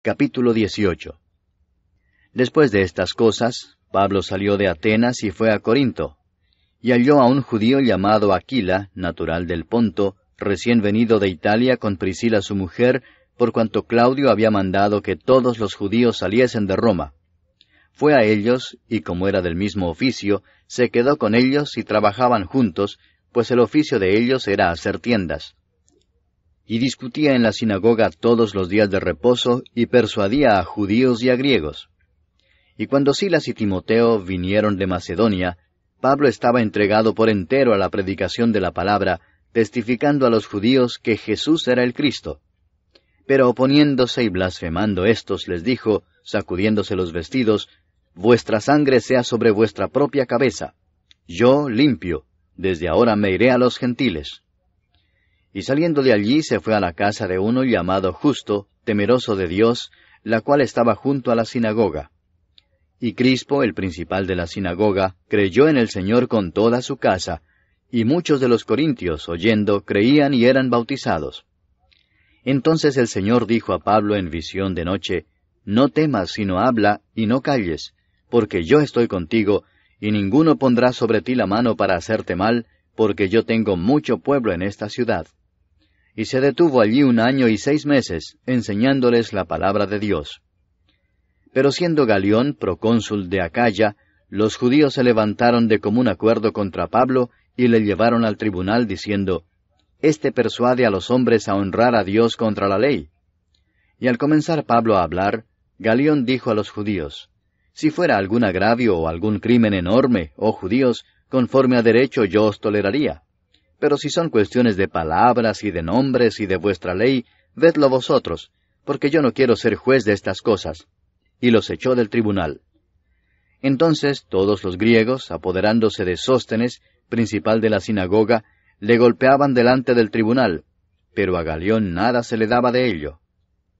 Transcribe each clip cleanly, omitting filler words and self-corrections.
Capítulo 18. Después de estas cosas, Pablo salió de Atenas y fue a Corinto, y halló a un judío llamado Aquila, natural del Ponto, recién venido de Italia con Priscila su mujer, por cuanto Claudio había mandado que todos los judíos saliesen de Roma. Fue a ellos, y como era del mismo oficio, se quedó con ellos y trabajaban juntos, pues el oficio de ellos era hacer tiendas. Y discutía en la sinagoga todos los días de reposo, y persuadía a judíos y a griegos. Y cuando Silas y Timoteo vinieron de Macedonia, Pablo estaba entregado por entero a la predicación de la palabra, testificando a los judíos que Jesús era el Cristo. Pero oponiéndose y blasfemando éstos, les dijo, sacudiéndose los vestidos, «Vuestra sangre sea sobre vuestra propia cabeza. Yo, limpio, desde ahora me iré a los gentiles». Y saliendo de allí se fue a la casa de uno llamado Justo, temeroso de Dios, la cual estaba junto a la sinagoga. Y Crispo, el principal de la sinagoga, creyó en el Señor con toda su casa, y muchos de los corintios, oyendo, creían y eran bautizados. Entonces el Señor dijo a Pablo en visión de noche, «No temas, sino habla, y no calles, porque yo estoy contigo, y ninguno pondrá sobre ti la mano para hacerte mal, porque yo tengo mucho pueblo en esta ciudad». Y se detuvo allí 1 año y 6 meses, enseñándoles la palabra de Dios. Pero siendo Galión procónsul de Acaya, los judíos se levantaron de común acuerdo contra Pablo, y le llevaron al tribunal, diciendo, «Este persuade a los hombres a honrar a Dios contra la ley». Y al comenzar Pablo a hablar, Galión dijo a los judíos, «Si fuera algún agravio o algún crimen enorme, oh judíos, conforme a derecho yo os toleraría. Pero si son cuestiones de palabras y de nombres y de vuestra ley, vedlo vosotros, porque yo no quiero ser juez de estas cosas». Y los echó del tribunal. Entonces todos los griegos, apoderándose de Sóstenes, principal de la sinagoga, le golpeaban delante del tribunal, pero a Galión nada se le daba de ello.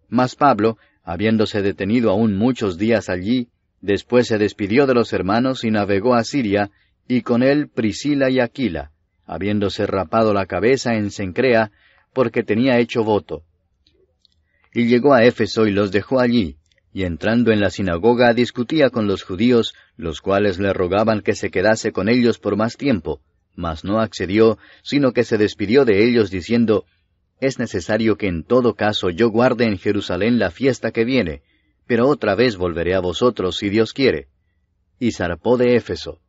Mas Pablo, habiéndose detenido aún muchos días allí, después se despidió de los hermanos y navegó a Siria, y con él Priscila y Aquila, habiéndose rapado la cabeza en Cencrea, porque tenía hecho voto. Y llegó a Éfeso y los dejó allí, y entrando en la sinagoga discutía con los judíos, los cuales le rogaban que se quedase con ellos por más tiempo, mas no accedió, sino que se despidió de ellos diciendo, «Es necesario que en todo caso yo guarde en Jerusalén la fiesta que viene, pero otra vez volveré a vosotros si Dios quiere». Y zarpó de Éfeso.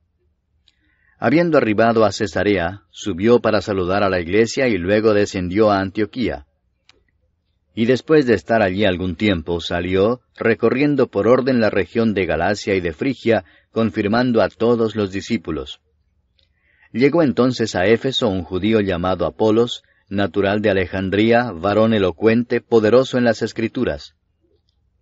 Habiendo arribado a Cesarea, subió para saludar a la iglesia y luego descendió a Antioquía. Y después de estar allí algún tiempo, salió, recorriendo por orden la región de Galacia y de Frigia, confirmando a todos los discípulos. Llegó entonces a Éfeso un judío llamado Apolos, natural de Alejandría, varón elocuente, poderoso en las Escrituras.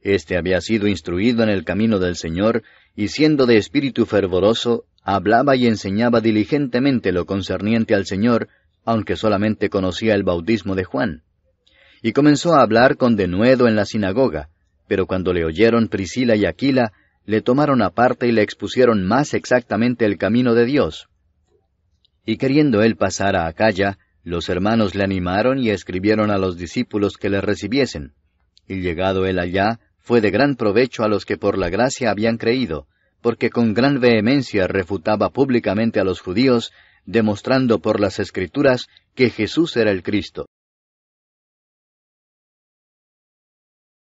Este había sido instruido en el camino del Señor, y siendo de espíritu fervoroso, hablaba y enseñaba diligentemente lo concerniente al Señor, aunque solamente conocía el bautismo de Juan. Y comenzó a hablar con denuedo en la sinagoga, pero cuando le oyeron Priscila y Aquila, le tomaron aparte y le expusieron más exactamente el camino de Dios. Y queriendo él pasar a Acaya, los hermanos le animaron y escribieron a los discípulos que le recibiesen. Y llegado él allá, fue de gran provecho a los que por la gracia habían creído, porque con gran vehemencia refutaba públicamente a los judíos, demostrando por las Escrituras que Jesús era el Cristo.